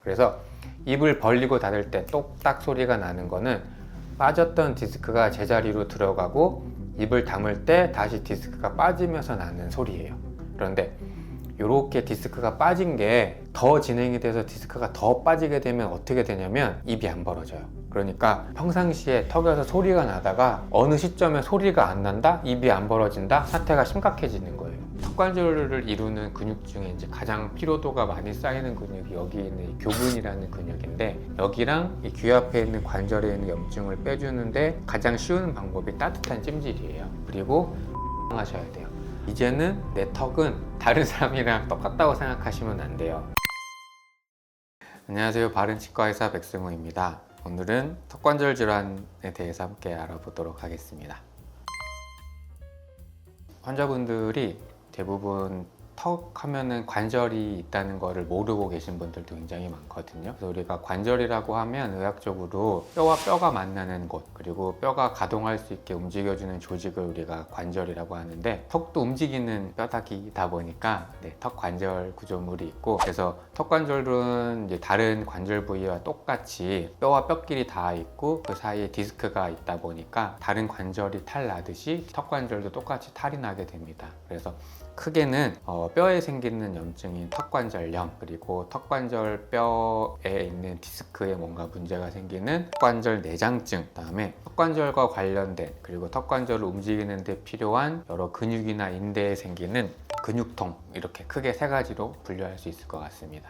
그래서 입을 벌리고 닫을 때 똑딱 소리가 나는 거는 빠졌던 디스크가 제자리로 들어가고 입을 다물 때 다시 디스크가 빠지면서 나는 소리예요. 그런데 이렇게 디스크가 빠진 게 더 진행이 돼서 디스크가 더 빠지게 되면 어떻게 되냐면 입이 안 벌어져요. 그러니까 평상시에 턱에서 소리가 나다가 어느 시점에 소리가 안 난다? 입이 안 벌어진다? 사태가 심각해지는 거예요. 턱관절을 이루는 근육 중에 이제 가장 피로도가 많이 쌓이는 근육이 여기 있는 이 교근이라는 근육인데, 여기랑 이 귀 앞에 있는 관절에 있는 염증을 빼주는데 가장 쉬운 방법이 따뜻한 찜질이에요. 그리고 하셔야 돼요. 이제는 내 턱은 다른 사람이랑 똑같다고 생각하시면 안 돼요. 안녕하세요, 바른치과의사 백승호입니다. 오늘은 턱관절 질환에 대해서 함께 알아보도록 하겠습니다. 환자분들이 대부분 턱 하면은 관절이 있다는 것을 모르고 계신 분들도 굉장히 많거든요. 그래서 우리가 관절이라고 하면 의학적으로 뼈와 뼈가 만나는 곳, 그리고 뼈가 가동할 수 있게 움직여주는 조직을 우리가 관절이라고 하는데, 턱도 움직이는 뼈다귀다 보니까 턱 관절 구조물이 있고, 그래서 턱 관절은 이제 다른 관절 부위와 똑같이 뼈와 뼈끼리 닿아 있고 그 사이에 디스크가 있다 보니까 다른 관절이 탈 나듯이 턱 관절도 똑같이 탈이 나게 됩니다. 그래서 크게는 뼈에 생기는 염증인 턱관절염, 그리고 턱관절 뼈에 있는 디스크에 뭔가 문제가 생기는 턱관절 내장증, 그다음에 턱관절과 관련된 그리고 턱관절을 움직이는 데 필요한 여러 근육이나 인대에 생기는 근육통, 이렇게 크게 세 가지로 분류할 수 있을 것 같습니다.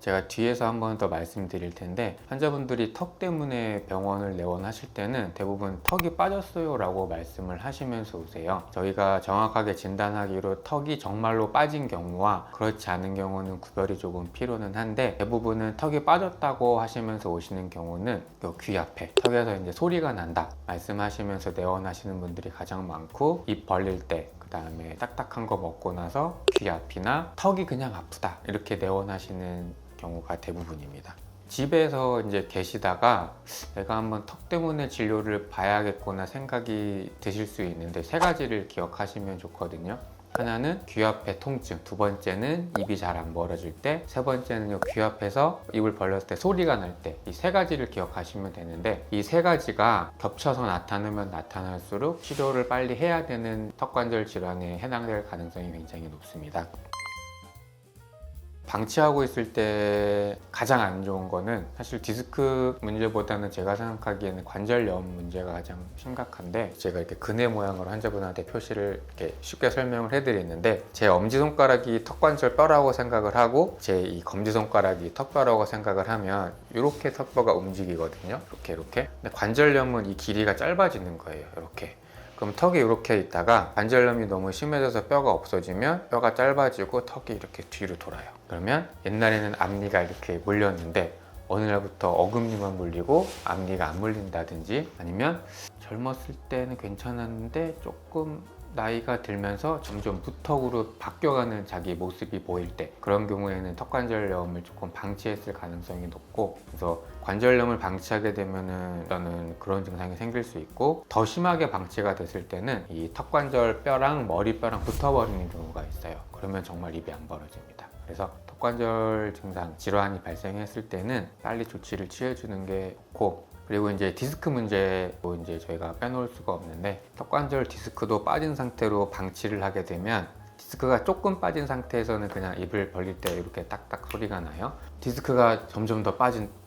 제가 뒤에서 한 번 더 말씀드릴 텐데, 환자분들이 턱 때문에 병원을 내원하실 때는 대부분 턱이 빠졌어요 라고 말씀을 하시면서 오세요. 저희가 정확하게 진단하기로 턱이 정말로 빠진 경우와 그렇지 않은 경우는 구별이 조금 필요는 한데, 대부분은 턱이 빠졌다고 하시면서 오시는 경우는 귀 앞에 턱에서 이제 소리가 난다 말씀하시면서 내원하시는 분들이 가장 많고, 입 벌릴 때, 그 다음에 딱딱한 거 먹고 나서 귀 앞이나 턱이 그냥 아프다 이렇게 내원하시는 경우가 대부분입니다. 집에서 이제 계시다가 내가 한번 턱 때문에 진료를 봐야겠구나 생각이 드실 수 있는데, 세 가지를 기억하시면 좋거든요. 하나는 귀 앞의 통증, 두 번째는 입이 잘 안 벌어질 때, 세 번째는 귀 앞에서 입을 벌렸을 때 소리가 날 때, 이 세 가지를 기억하시면 되는데, 이 세 가지가 겹쳐서 나타나면 나타날수록 치료를 빨리 해야 되는 턱관절 질환에 해당될 가능성이 굉장히 높습니다. 방치하고 있을 때 가장 안 좋은 거는 사실 디스크 문제보다는 제가 생각하기에는 관절염 문제가 가장 심각한데, 제가 이렇게 그네 모양으로 환자분한테 표시를 이렇게 쉽게 설명을 해드리는데, 제 엄지손가락이 턱관절 뼈라고 생각을 하고 제 이 검지손가락이 턱뼈라고 생각을 하면 이렇게 턱뼈가 움직이거든요. 이렇게. 근데 관절염은 이 길이가 짧아지는 거예요. 이렇게. 그럼 턱이 이렇게 있다가 관절염이 너무 심해져서 뼈가 없어지면 뼈가 짧아지고 턱이 이렇게 뒤로 돌아요. 그러면 옛날에는 앞니가 이렇게 물렸는데 어느 날부터 어금니만 물리고 앞니가 안 물린다든지, 아니면 젊었을 때는 괜찮았는데 조금 나이가 들면서 점점 무턱으로 바뀌어가는 자기 모습이 보일 때, 그런 경우에는 턱관절염을 조금 방치했을 가능성이 높고, 그래서 관절염을 방치하게 되면은 일단은 그런 증상이 생길 수 있고, 더 심하게 방치가 됐을 때는 이 턱관절 뼈랑 머리뼈랑 붙어버리는 경우가 있어요. 그러면 정말 입이 안 벌어집니다. 그래서 턱관절 증상, 질환이 발생했을 때는 빨리 조치를 취해주는 게 좋고, 그리고 이제 디스크 문제도 이제 저희가 빼놓을 수가 없는데, 턱관절 디스크도 빠진 상태로 방치를 하게 되면, 디스크가 조금 빠진 상태에서는 그냥 입을 벌릴 때 이렇게 딱딱 소리가 나요. 디스크가 점점 더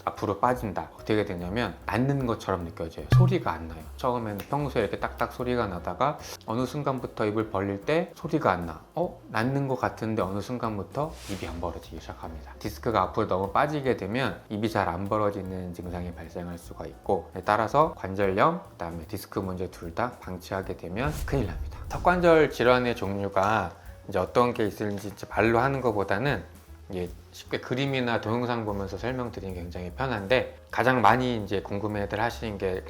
앞으로 빠진다. 어떻게 되냐면 낫는 것처럼 느껴져요. 소리가 안 나요. 처음에는 평소에 이렇게 딱딱 소리가 나다가 어느 순간부터 입을 벌릴 때 소리가 안 나. 낫는 것 같은데 어느 순간부터 입이 안 벌어지기 시작합니다. 디스크가 앞으로 너무 빠지게 되면 입이 잘 안 벌어지는 증상이 발생할 수가 있고, 따라서 관절염, 그 다음에 디스크 문제 둘 다 방치하게 되면 큰일 납니다. 턱관절 질환의 종류가 이제 어떤 게 있을지 말로 하는 것보다는 이게 쉽게 그림이나 동영상 보면서 설명드리는 게 굉장히 편한데, 가장 많이 이제 궁금해들 하시는 게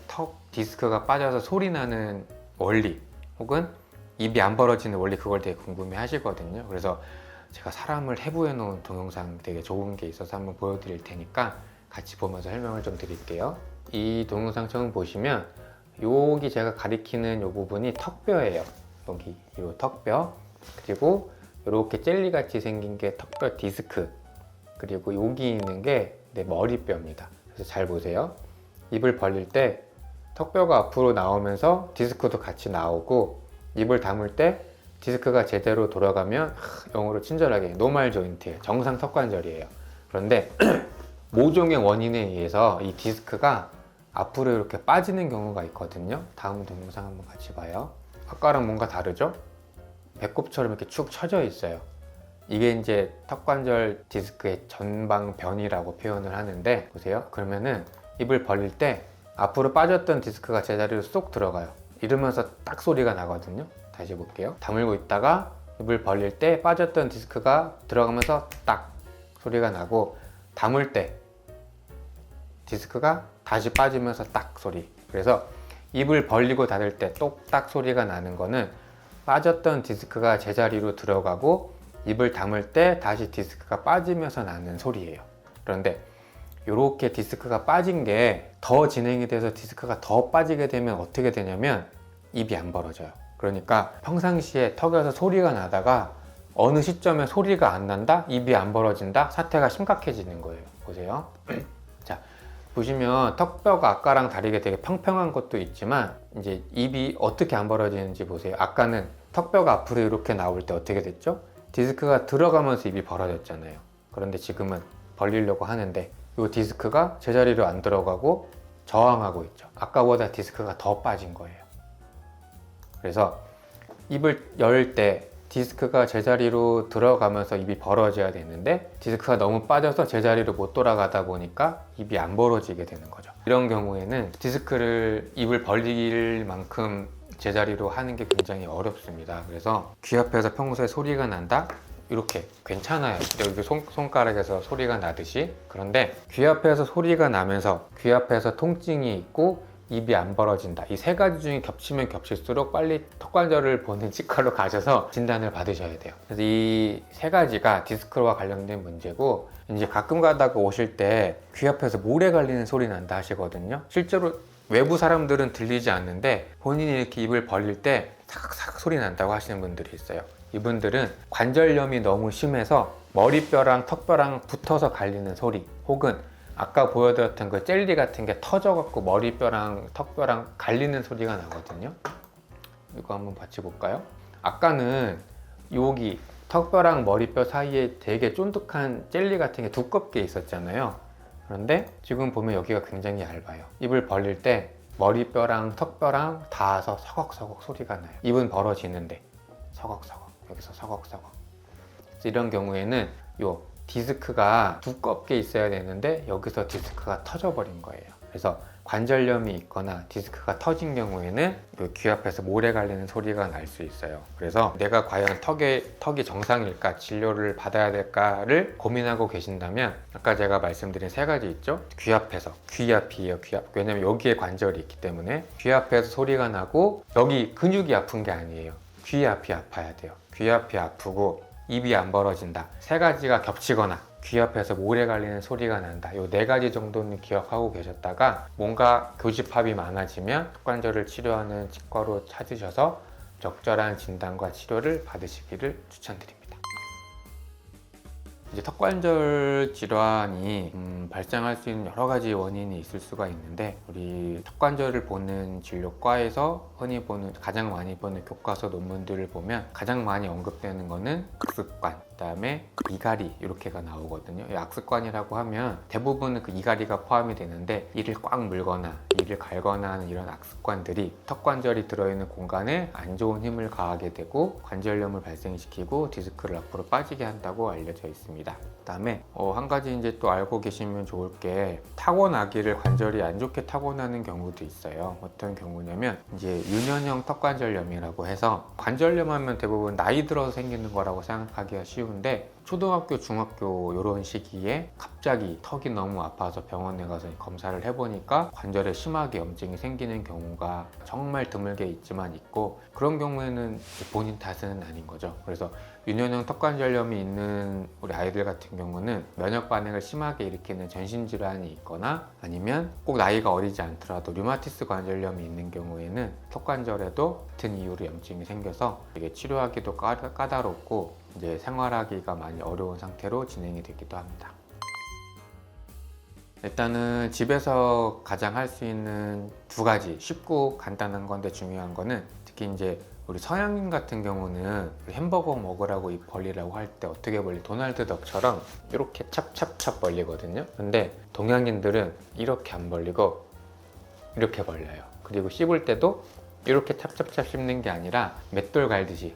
턱 디스크가 빠져서 소리 나는 원리, 혹은 입이 안 벌어지는 원리, 그걸 되게 궁금해 하시거든요. 그래서 제가 사람을 해부해 놓은 동영상 되게 좋은 게 있어서 한번 보여드릴 테니까 같이 보면서 설명을 좀 드릴게요. 이 동영상 처음 보시면 여기 제가 가리키는 이 부분이 턱뼈예요. 여기 이 턱뼈, 그리고 이렇게 젤리같이 생긴 게 턱뼈 디스크, 그리고 여기 있는 게 내 머리뼈입니다. 그래서 잘 보세요. 입을 벌릴 때 턱뼈가 앞으로 나오면서 디스크도 같이 나오고, 입을 다물 때 디스크가 제대로 돌아가면 영어로 친절하게 노멀 조인트예요. 정상 턱관절이에요. 그런데 모종의 원인에 의해서 이 디스크가 앞으로 이렇게 빠지는 경우가 있거든요. 다음 동영상 한번 같이 봐요. 아까랑 뭔가 다르죠? 배꼽처럼 이렇게 축 처져 있어요. 이게 이제 턱관절 디스크의 전방변이라고 표현을 하는데, 보세요. 그러면은 입을 벌릴 때 앞으로 빠졌던 디스크가 제자리로 쏙 들어가요. 이러면서 딱 소리가 나거든요. 다시 볼게요. 다물고 있다가 입을 벌릴 때 빠졌던 디스크가 들어가면서 딱 소리가 나고, 다물 때 디스크가 다시 빠지면서 딱 소리. 그래서 입을 벌리고 닫을 때 똑딱 소리가 나는 거는 빠졌던 디스크가 제자리로 들어가고, 입을 다물 때 다시 디스크가 빠지면서 나는 소리예요. 그런데 이렇게 디스크가 빠진 게 더 진행이 돼서 디스크가 더 빠지게 되면 어떻게 되냐면 입이 안 벌어져요. 그러니까 평상시에 턱에서 소리가 나다가 어느 시점에 소리가 안 난다? 입이 안 벌어진다? 사태가 심각해지는 거예요. 보세요. 자, 보시면 턱뼈가 아까랑 다르게 되게 평평한 것도 있지만, 이제 입이 어떻게 안 벌어지는지 보세요. 아까는 턱뼈가 앞으로 이렇게 나올 때 어떻게 됐죠? 디스크가 들어가면서 입이 벌어졌잖아요. 그런데 지금은 벌리려고 하는데 이 디스크가 제자리로 안 들어가고 저항하고 있죠. 아까보다 디스크가 더 빠진 거예요. 그래서 입을 열 때 디스크가 제자리로 들어가면서 입이 벌어져야 되는데 디스크가 너무 빠져서 제자리로 못 돌아가다 보니까 입이 안 벌어지게 되는 거죠. 이런 경우에는 디스크를 입을 벌릴 만큼 제자리로 하는 게 굉장히 어렵습니다. 그래서 귀 앞에서 평소에 소리가 난다? 이렇게 괜찮아요. 여기 손가락에서 소리가 나듯이. 그런데 귀 앞에서 소리가 나면서 귀 앞에서 통증이 있고 입이 안 벌어진다. 이 세 가지 중에 겹치면 겹칠수록 빨리 턱관절을 보는 치과로 가셔서 진단을 받으셔야 돼요. 그래서 이 세 가지가 디스크와 관련된 문제고, 이제 가끔 가다가 오실 때 귀 앞에서 모래 갈리는 소리 난다 하시거든요. 실제로 외부 사람들은 들리지 않는데 본인이 이렇게 입을 벌릴 때 사각사각 소리 난다고 하시는 분들이 있어요. 이분들은 관절염이 너무 심해서 머리뼈랑 턱뼈랑 붙어서 갈리는 소리, 혹은 아까 보여드렸던 그 젤리 같은 게 터져갖고 머리뼈랑 턱뼈랑 갈리는 소리가 나거든요. 이거 한번 같이 볼까요? 아까는 여기 턱뼈랑 머리뼈 사이에 되게 쫀득한 젤리 같은 게 두껍게 있었잖아요. 그런데 지금 보면 여기가 굉장히 얇아요. 입을 벌릴 때 머리뼈랑 턱뼈랑 닿아서 서걱서걱 소리가 나요. 입은 벌어지는데 서걱서걱, 여기서 서걱서걱. 이런 경우에는 요 디스크가 두껍게 있어야 되는데 여기서 디스크가 터져버린 거예요. 그래서 관절염이 있거나 디스크가 터진 경우에는 귀 앞에서 모래 갈리는 소리가 날 수 있어요. 그래서 내가 과연 턱이 정상일까, 진료를 받아야 될까를 고민하고 계신다면 아까 제가 말씀드린 세 가지 있죠? 귀 앞에서, 귀 앞이에요. 귀 앞. 왜냐면 여기에 관절이 있기 때문에 귀 앞에서 소리가 나고 여기 근육이 아픈 게 아니에요. 귀 앞이 아파야 돼요. 귀 앞이 아프고 입이 안 벌어진다. 세 가지가 겹치거나 귀 앞에서 모래 갈리는 소리가 난다. 요 네 가지 정도는 기억하고 계셨다가 뭔가 교집합이 많아지면 턱관절을 치료하는 치과로 찾으셔서 적절한 진단과 치료를 받으시기를 추천드립니다. 이제 턱관절 질환이 발생할 수 있는 여러 가지 원인이 있을 수가 있는데, 우리 턱관절을 보는 진료과에서 흔히 보는, 가장 많이 보는 교과서 논문들을 보면 가장 많이 언급되는 거는 악습관, 그다음에 이가리, 이렇게가 나오거든요. 이 악습관이라고 하면 대부분은 그 이가리가 포함이 되는데, 이를 꽉 물거나 이를 갈거나 하는 이런 악습관들이 턱관절이 들어있는 공간에 안 좋은 힘을 가하게 되고 관절염을 발생시키고 디스크를 앞으로 빠지게 한다고 알려져 있습니다. 그다음에 한 가지 이제 또 알고 계시면 좋을 게, 타고나기를 관절이 안 좋게 타고나는 경우도 있어요. 어떤 경우냐면 이제 유년형 턱관절염이라고 해서, 관절염 하면 대부분 나이 들어서 생기는 거라고 생각하기가 쉬운데, 초등학교, 중학교 이런 시기에 갑자기 턱이 너무 아파서 병원에 가서 검사를 해보니까 관절에 심하게 염증이 생기는 경우가 정말 드물게 있지만 있고, 그런 경우에는 본인 탓은 아닌 거죠. 그래서 유년형 턱관절염이 있는 우리 아이들 같은 경우는 면역 반응을 심하게 일으키는 전신질환이 있거나, 아니면 꼭 나이가 어리지 않더라도 류마티스 관절염이 있는 경우에는 턱관절에도 같은 이유로 염증이 생겨서 되게 치료하기도 까다롭고 이제 생활하기가 많이 어려운 상태로 진행이 되기도 합니다. 일단은 집에서 가장 할 수 있는 두 가지 쉽고 간단한 건데 중요한 거는 특히 이제 우리 서양인 같은 경우는 햄버거 먹으라고 입 벌리라고 할 때 어떻게 벌리? 도날드 덕처럼 이렇게 찹찹찹 벌리거든요. 근데 동양인들은 이렇게 안 벌리고 이렇게 벌려요. 그리고 씹을 때도 이렇게 찹찹찹 씹는 게 아니라 맷돌 갈듯이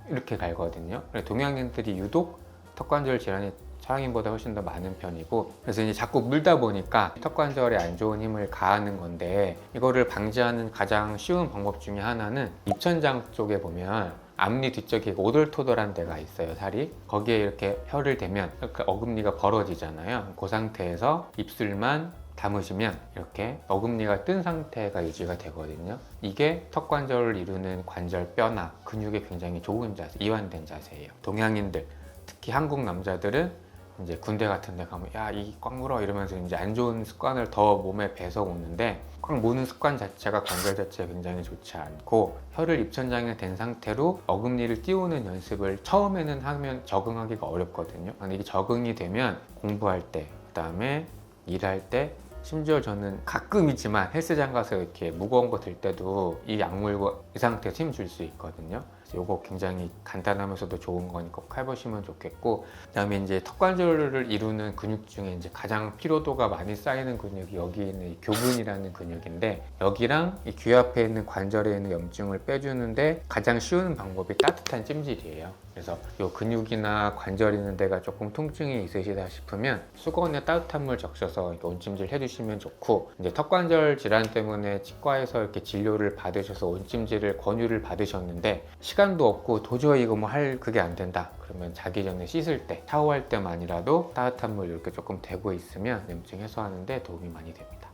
이렇게 갈거든요. 동양인들이 유독 턱관절 질환이 서양인보다 훨씬 더 많은 편이고, 그래서 이제 자꾸 물다 보니까 턱관절에 안 좋은 힘을 가하는 건데, 이거를 방지하는 가장 쉬운 방법 중에 하나는 입천장 쪽에 보면 앞니 뒤쪽에 오돌토돌한 데가 있어요, 살이. 거기에 이렇게 혀를 대면 이렇게 어금니가 벌어지잖아요. 그 상태에서 입술만 담으시면 이렇게 어금니가 뜬 상태가 유지가 되거든요. 이게 턱관절을 이루는 관절 뼈나 근육에 굉장히 좋은 자세, 이완된 자세예요. 동양인들, 특히 한국 남자들은 이제 군대 같은 데 가면 야, 이 꽉 물어 이러면서 이제 안 좋은 습관을 더 몸에 배서 오는데, 꽉 무는 습관 자체가 관절 자체에 굉장히 좋지 않고, 혀를 입천장에 댄 상태로 어금니를 띄우는 연습을 처음에는 하면 적응하기가 어렵거든요. 근데 이게 적응이 되면 공부할 때, 그다음에 일할 때, 심지어 저는 가끔이지만 헬스장 가서 이렇게 무거운 거 들 때도 이 악물고 이 상태에서 힘 줄 수 있거든요. 요거 굉장히 간단하면서도 좋은 거니까 꼭 해보시면 좋겠고, 그다음에 이제 턱관절을 이루는 근육 중에 이제 가장 피로도가 많이 쌓이는 근육이 여기 있는 이 교근이라는 근육인데, 여기랑 이 귀 앞에 있는 관절에 있는 염증을 빼주는데 가장 쉬운 방법이 따뜻한 찜질이에요. 그래서 이 근육이나 관절 있는 데가 조금 통증이 있으시다 싶으면 수건에 따뜻한 물 적셔서 이렇게 온찜질 해주시면 좋고, 이제 턱관절 질환 때문에 치과에서 이렇게 진료를 받으셔서 온찜질을 권유를 받으셨는데 시간도 없고 도저히 이거 뭐 할 그게 안 된다 그러면 자기 전에 씻을 때, 샤워할 때만이라도 따뜻한 물 이렇게 조금 대고 있으면 염증 해소하는 데 도움이 많이 됩니다.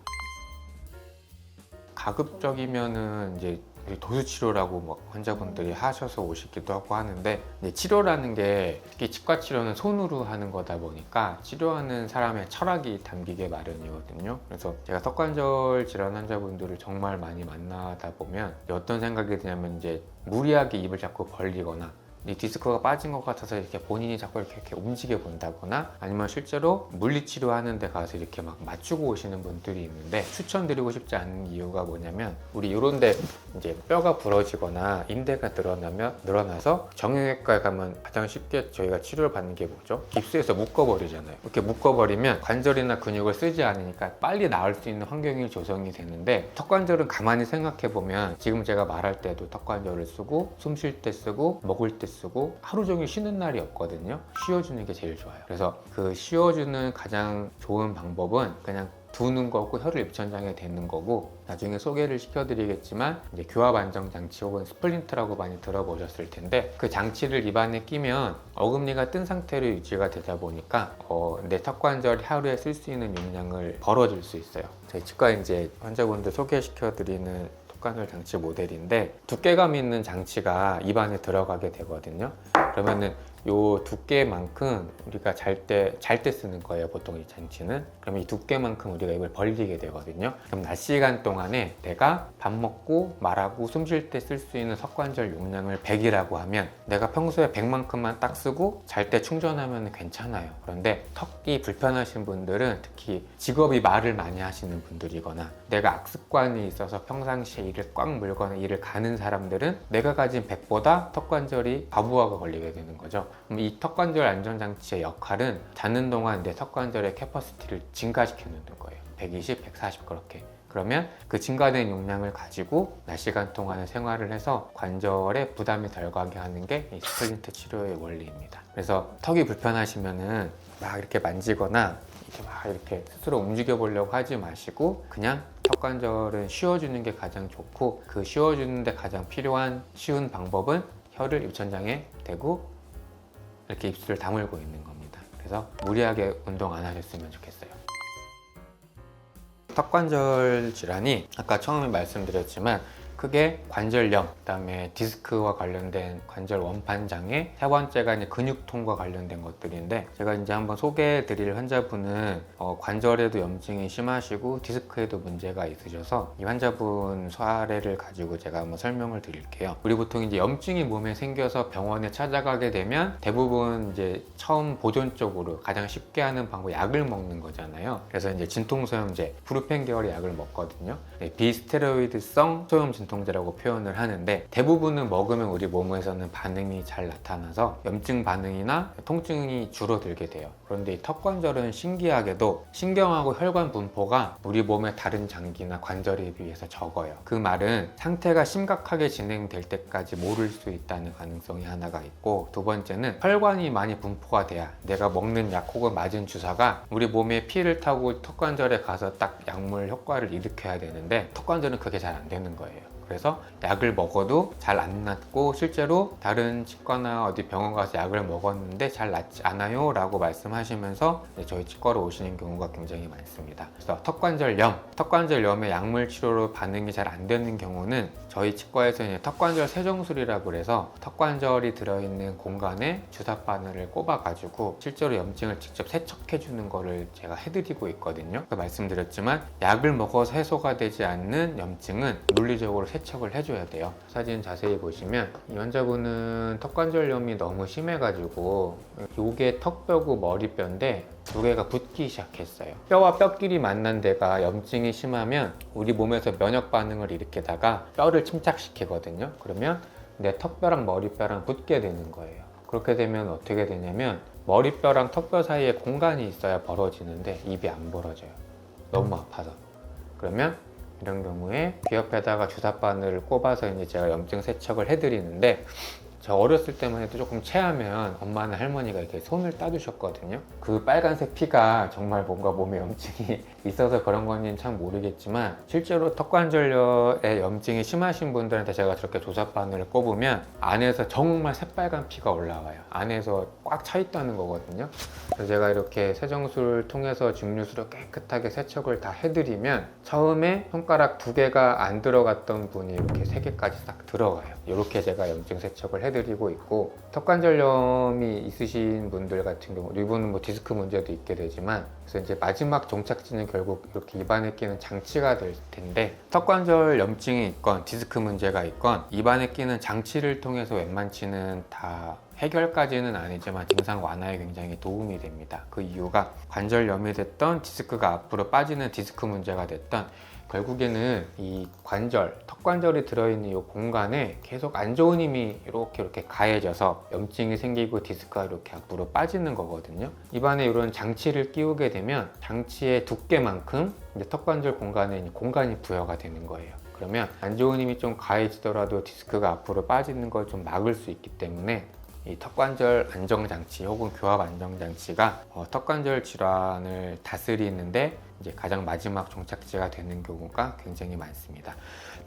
가급적이면은 이제 도수 치료라고 뭐 환자분들이 하셔서 오시기도 하고 하는데, 이제 치료라는 게 특히 치과 치료는 손으로 하는 거다 보니까 치료하는 사람의 철학이 담기게 마련이거든요. 그래서 제가 턱관절 질환 환자분들을 정말 많이 만나다 보면 어떤 생각이 드냐면, 이제 무리하게 입을 자꾸 벌리거나 이 디스크가 빠진 것 같아서 이렇게 본인이 자꾸 이렇게 움직여 본다거나, 아니면 실제로 물리치료 하는 데 가서 이렇게 막 맞추고 오시는 분들이 있는데, 추천드리고 싶지 않은 이유가 뭐냐면, 우리 이런 데 이제 뼈가 부러지거나 인대가 늘어나서 정형외과에 가면 가장 쉽게 저희가 치료를 받는 게 뭐죠? 깁스에서 묶어버리잖아요. 이렇게 묶어버리면 관절이나 근육을 쓰지 않으니까 빨리 나을 수 있는 환경이 조성이 되는데, 턱관절은 가만히 생각해 보면 지금 제가 말할 때도 턱관절을 쓰고 숨 쉴 때 쓰고 먹을 때 쓰고 하루 종일 쉬는 날이 없거든요. 쉬어주는 게 제일 좋아요. 그래서 그 쉬어주는 가장 좋은 방법은 그냥 두는 거고, 혀를 입천장에 대는 거고, 나중에 소개를 시켜드리겠지만 이제 교합 안정 장치 혹은 스플린트라고 많이 들어보셨을 텐데, 그 장치를 입안에 끼면 어금니가 뜬 상태로 유지가 되다 보니까 내 턱관절이 하루에 쓸 수 있는 용량을 벌어줄 수 있어요. 저희 치과 이제 환자분들 소개시켜드리는 턱관절 장치 모델인데, 두께감 있는 장치가 입안에 들어가게 되거든요. 그러면은 요 두께만큼 우리가 잘 때 쓰는 거예요, 보통 이 장치는. 그러면 이 두께만큼 우리가 입을 벌리게 되거든요. 그럼 낮 시간 동안에 내가 밥 먹고 말하고 숨 쉴 때 쓸 수 있는 턱관절 용량을 100이라고 하면 내가 평소에 100만큼만 딱 쓰고 잘 때 충전하면 괜찮아요. 그런데 턱이 불편하신 분들은, 특히 직업이 말을 많이 하시는 분들이거나 내가 악습관이 있어서 평상시에 이를 꽉 물거나 이를 가는 사람들은 내가 가진 100보다 턱관절이 과부하가 걸리게 되는 거죠. 그럼 이 턱관절 안전장치의 역할은 자는 동안 내 턱관절의 캐퍼시티를 증가시켜 놓는 거예요. 120, 140 그렇게. 그러면 그 증가된 용량을 가지고 낮 시간 동안에 생활을 해서 관절에 부담이 덜 가게 하는 게 이 스플린트 치료의 원리입니다. 그래서 턱이 불편하시면은 막 이렇게 만지거나 이렇게 막 이렇게 스스로 움직여 보려고 하지 마시고, 그냥 턱관절은 쉬어주는 게 가장 좋고, 그 쉬어주는 데 가장 필요한 쉬운 방법은 혀를 입천장에 대고 이렇게 입술을 다물고 있는 겁니다. 그래서 무리하게 운동 안 하셨으면 좋겠어요. 턱관절 질환이 아까 처음에 말씀드렸지만 크게 관절염, 그다음에 디스크와 관련된 관절 원판 장애, 세 번째가 이제 근육통과 관련된 것들인데, 제가 이제 한번 소개해드릴 환자분은 관절에도 염증이 심하시고 디스크에도 문제가 있으셔서 이 환자분 사례를 가지고 제가 한번 설명을 드릴게요. 우리 보통 이제 염증이 몸에 생겨서 병원에 찾아가게 되면 대부분 이제 처음 보존적으로 가장 쉽게 하는 방법 약을 먹는 거잖아요. 그래서 이제 진통소염제, 브루펜 계열의 약을 먹거든요. 비스테로이드성 소염 진통제라고 표현을 하는데, 대부분은 먹으면 우리 몸에서는 반응이 잘 나타나서 염증 반응이나 통증이 줄어들게 돼요. 그런데 이 턱관절은 신기하게도 신경하고 혈관 분포가 우리 몸의 다른 장기나 관절에 비해서 적어요. 그 말은 상태가 심각하게 진행될 때까지 모를 수 있다는 가능성이 하나가 있고, 두 번째는 혈관이 많이 분포가 돼야 내가 먹는 약 혹은 맞은 주사가 우리 몸에 피를 타고 턱관절에 가서 딱 약물 효과를 일으켜야 되는데, 턱관절은 그게 잘 안 되는 거예요. 그래서 약을 먹어도 잘 안 낫고, 실제로 다른 치과나 어디 병원 가서 약을 먹었는데 잘 낫지 않아요 라고 말씀하시면서 저희 치과로 오시는 경우가 굉장히 많습니다. 그래서 턱관절염의 약물 치료로 반응이 잘 안 되는 경우는 저희 치과에서 턱관절 세정술이라고 해서 턱관절이 들어있는 공간에 주사 바늘을 꼽아 가지고 실제로 염증을 직접 세척해 주는 거를 제가 해드리고 있거든요. 말씀드렸지만 약을 먹어서 해소가 되지 않는 염증은 물리적으로 세척을 해줘야 돼요. 사진 자세히 보시면 이 환자분은 턱관절염이 너무 심해가지고 요게 턱뼈고 머리뼈인데 두 개가 붙기 시작했어요. 뼈와 뼈끼리 만난 데가 염증이 심하면 우리 몸에서 면역 반응을 일으키다가 뼈를 침착시키거든요. 그러면 내 턱뼈랑 머리뼈랑 붙게 되는 거예요. 그렇게 되면 어떻게 되냐면 머리뼈랑 턱뼈 사이에 공간이 있어야 벌어지는데 입이 안 벌어져요. 너무 아파서. 그러면 이런 경우에 귀 옆에다가 주사바늘을 꼽아서 이제 제가 염증 세척을 해드리는데, 저 어렸을 때만 해도 조금 체하면 엄마나 할머니가 이렇게 손을 따주셨거든요. 그 빨간색 피가 정말 뭔가 몸에 염증이 있어서 그런 건지는 참 모르겠지만, 실제로 턱관절염에 염증이 심하신 분들한테 제가 저렇게 조사바늘을 꼽으면 안에서 정말 새빨간 피가 올라와요. 안에서 꽉 차 있다는 거거든요. 그래서 제가 이렇게 세정술을 통해서 증류수로 깨끗하게 세척을 다 해드리면 처음에 손가락 2개가 안 들어갔던 분이 이렇게 3개까지 싹 들어가요. 이렇게 제가 염증 세척을 해드리고 있고, 턱관절염이 있으신 분들 같은 경우, 이분은 뭐 디스크 문제도 있게 되지만, 그래서 이제 마지막 종착지는 결국 이렇게 입안에 끼는 장치가 될 텐데, 턱관절 염증이 있건 디스크 문제가 있건 입안에 끼는 장치를 통해서 웬만치는 다 해결까지는 아니지만 증상 완화에 굉장히 도움이 됩니다. 그 이유가 관절염이 됐던 디스크가 앞으로 빠지는 디스크 문제가 됐던, 결국에는 이 관절, 턱관절이 들어있는 이 공간에 계속 안 좋은 힘이 이렇게 가해져서 염증이 생기고 디스크가 이렇게 앞으로 빠지는 거거든요. 입안에 이런 장치를 끼우게 되면 장치의 두께만큼 이제 턱관절 공간에 공간이 부여가 되는 거예요. 그러면 안 좋은 힘이 좀 가해지더라도 디스크가 앞으로 빠지는 걸 좀 막을 수 있기 때문에 이 턱관절 안정장치 혹은 교합 안정장치가 턱관절 질환을 다스리는데 이제 가장 마지막 종착지가 되는 경우가 굉장히 많습니다.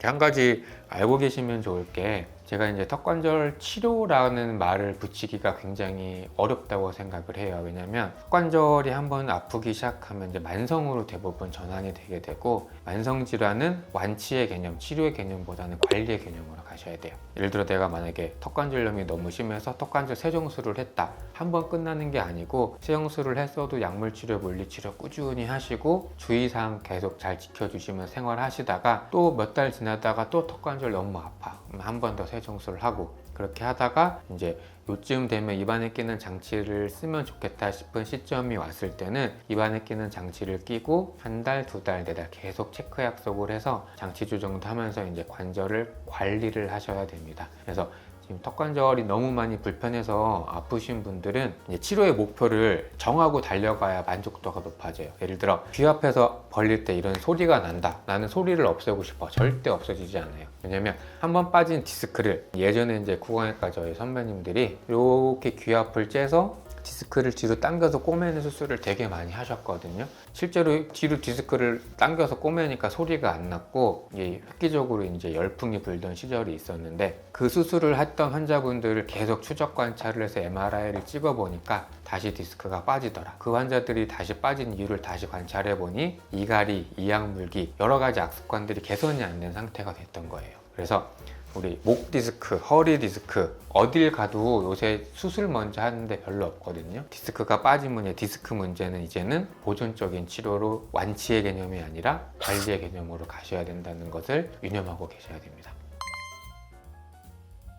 한 가지 알고 계시면 좋을 게, 제가 이제 턱관절 치료라는 말을 붙이기가 굉장히 어렵다고 생각을 해요. 왜냐면 턱관절이 한번 아프기 시작하면 이제 만성으로 대부분 전환이 되게 되고, 만성 질환은 완치의 개념, 치료의 개념보다는 관리의 개념으로 가셔야 돼요. 예를 들어 내가 만약에 턱관절염이 너무 심해서 턱관절 세정술을 했다. 한 번 끝나는 게 아니고, 세정술을 했어도 약물 치료, 물리 치료 꾸준히 하시고 주의사항 계속 잘 지켜주시면 생활하시다가 또 몇 달 지나다가 또 턱관절 너무 아파. 한 번 더 세정술을 하고, 그렇게 하다가 이제 요쯤 되면 입안에 끼는 장치를 쓰면 좋겠다 싶은 시점이 왔을 때는 입안에 끼는 장치를 끼고 한 달, 2달, 4달 계속 체크 약속을 해서 장치 조정도 하면서 이제 관절을 관리를 하셔야 됩니다. 그래서 지금 턱관절이 너무 많이 불편해서 아프신 분들은 이제 치료의 목표를 정하고 달려가야 만족도가 높아져요. 예를 들어 귀 앞에서 벌릴 때 이런 소리가 난다. 나는 소리를 없애고 싶어. 절대 없어지지 않아요. 왜냐면 한번 빠진 디스크를, 예전에 이제 구강외과 저희 선배님들이 이렇게 귀 앞을 째서 디스크를 뒤로 당겨서 꼬매는 수술을 되게 많이 하셨거든요. 실제로 뒤로 디스크를 당겨서 꼬매니까 소리가 안 났고, 획기적으로 이제 열풍이 불던 시절이 있었는데, 그 수술을 했던 환자분들을 계속 추적 관찰을 해서 MRI를 찍어보니까 다시 디스크가 빠지더라. 그 환자들이 다시 빠진 이유를 다시 관찰해 보니 이갈이, 이악물기, 여러 가지 악습관들이 개선이 안 된 상태가 됐던 거예요. 그래서 우리 목 디스크, 허리 디스크 어딜 가도 요새 수술 먼저 하는데 별로 없거든요. 디스크가 빠지면 디스크 문제는 이제는 보존적인 치료로 완치의 개념이 아니라 관리의 개념으로 가셔야 된다는 것을 유념하고 계셔야 됩니다.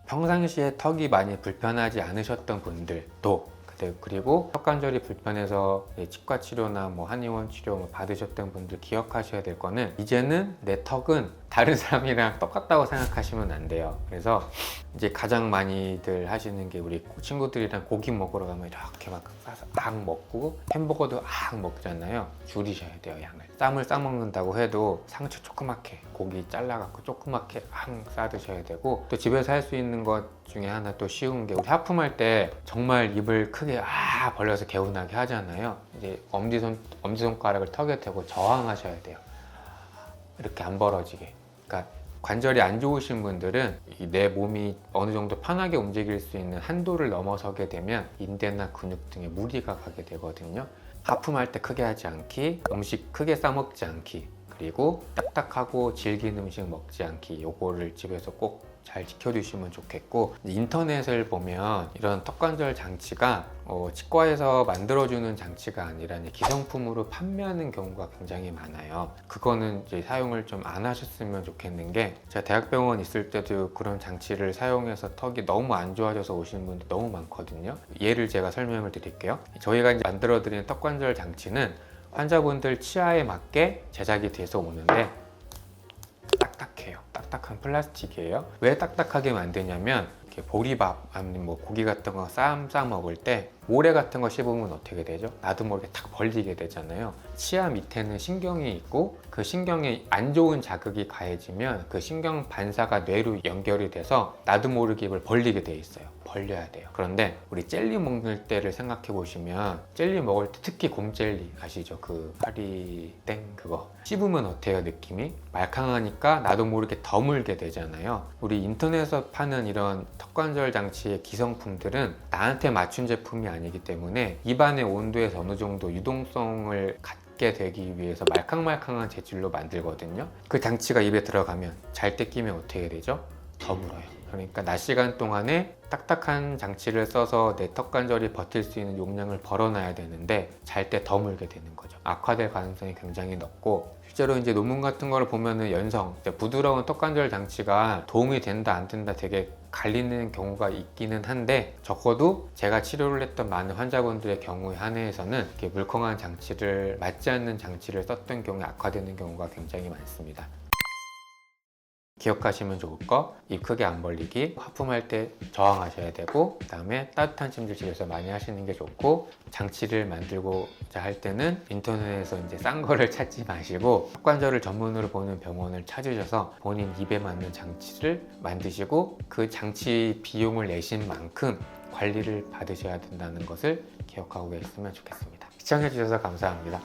평상시에 턱이 많이 불편하지 않으셨던 분들도 그리고 턱 관절이 불편해서 치과 치료나 한의원 치료 받으셨던 분들 기억하셔야 될 거는 이제는 내 턱은 다른 사람이랑 똑같다고 생각하시면 안 돼요. 그래서 이제 가장 많이들 하시는 게 우리 친구들이랑 고기 먹으러 가면 이렇게 막 싸서 악 먹고 햄버거도 악 먹잖아요. 줄이셔야 돼요, 양을. 쌈을 싸 먹는다고 해도 상추 조그맣게 고기 잘라갖고 조그맣게 싸 드셔야 되고, 또 집에서 할 수 있는 것 중에 하나 또 쉬운 게 우리 하품할 때 정말 입을 크게 벌려서 개운하게 하잖아요. 이제 엄지손가락을 턱에 대고 저항하셔야 돼요. 이렇게 안 벌어지게. 그러니까 관절이 안 좋으신 분들은 내 몸이 어느 정도 편하게 움직일 수 있는 한도를 넘어서게 되면 인대나 근육 등에 무리가 가게 되거든요. 하품할 때 크게 하지 않기, 음식 크게 싸먹지 않기, 그리고 딱딱하고 질긴 음식 먹지 않기, 요거를 집에서 꼭 잘 지켜주시면 좋겠고, 인터넷을 보면 이런 턱관절 장치가 치과에서 만들어주는 장치가 아니라 기성품으로 판매하는 경우가 굉장히 많아요. 그거는 이제 사용을 좀 안 하셨으면 좋겠는 게, 제가 대학병원 있을 때도 그런 장치를 사용해서 턱이 너무 안 좋아져서 오시는 분들 너무 많거든요. 예를 제가 설명을 드릴게요. 저희가 이제 만들어드리는 턱관절 장치는 환자분들 치아에 맞게 제작이 돼서 오는데 딱딱해요. 딱딱한 플라스틱이에요. 왜 딱딱하게 만드냐면 이렇게 보리밥 아니면 고기 같은 거 싸 먹을 때 모래 같은 거 씹으면 어떻게 되죠? 나도 모르게 탁 벌리게 되잖아요. 치아 밑에는 신경이 있고 그 신경에 안 좋은 자극이 가해지면 그 신경 반사가 뇌로 연결이 돼서 나도 모르게 입을 벌리게 돼 있어요. 벌려야 돼요. 그런데 우리 젤리 먹을 때를 생각해 보시면, 젤리 먹을 때 특히 곰젤리 아시죠? 그 파리땡 그거 씹으면 어때요? 느낌이 말캉하니까 나도 모르게 더 물게 되잖아요. 우리 인터넷에서 파는 이런 턱관절 장치의 기성품들은 나한테 맞춘 제품이 아니기 때문에 입안의 온도에서 어느 정도 유동성을 갖게 되기 위해서 말캉말캉한 재질로 만들거든요. 그 장치가 입에 들어가면 잘 때 끼면 어떻게 되죠? 더 물어요. 그러니까 낮 시간 동안에 딱딱한 장치를 써서 내 턱관절이 버틸 수 있는 용량을 벌어놔야 되는데 잘 때 더 물게 되는 거죠. 악화될 가능성이 굉장히 높고, 실제로 이제 논문 같은 거를 보면은 부드러운 턱관절 장치가 도움이 된다 안 된다 되게 갈리는 경우가 있기는 한데, 적어도 제가 치료를 했던 많은 환자분들의 경우에 한해서는 이렇게 물컹한 장치를, 맞지 않는 장치를 썼던 경우에 악화되는 경우가 굉장히 많습니다. 기억하시면 좋을 거, 입 크게 안 벌리기, 하품할 때 저항하셔야 되고, 그 다음에 따뜻한 침실 집에서 많이 하시는 게 좋고, 장치를 만들고자 할 때는 인터넷에서 이제 싼 거를 찾지 마시고 턱관절을 전문으로 보는 병원을 찾으셔서 본인 입에 맞는 장치를 만드시고 그 장치 비용을 내신 만큼 관리를 받으셔야 된다는 것을 기억하고 계셨으면 좋겠습니다. 시청해주셔서 감사합니다.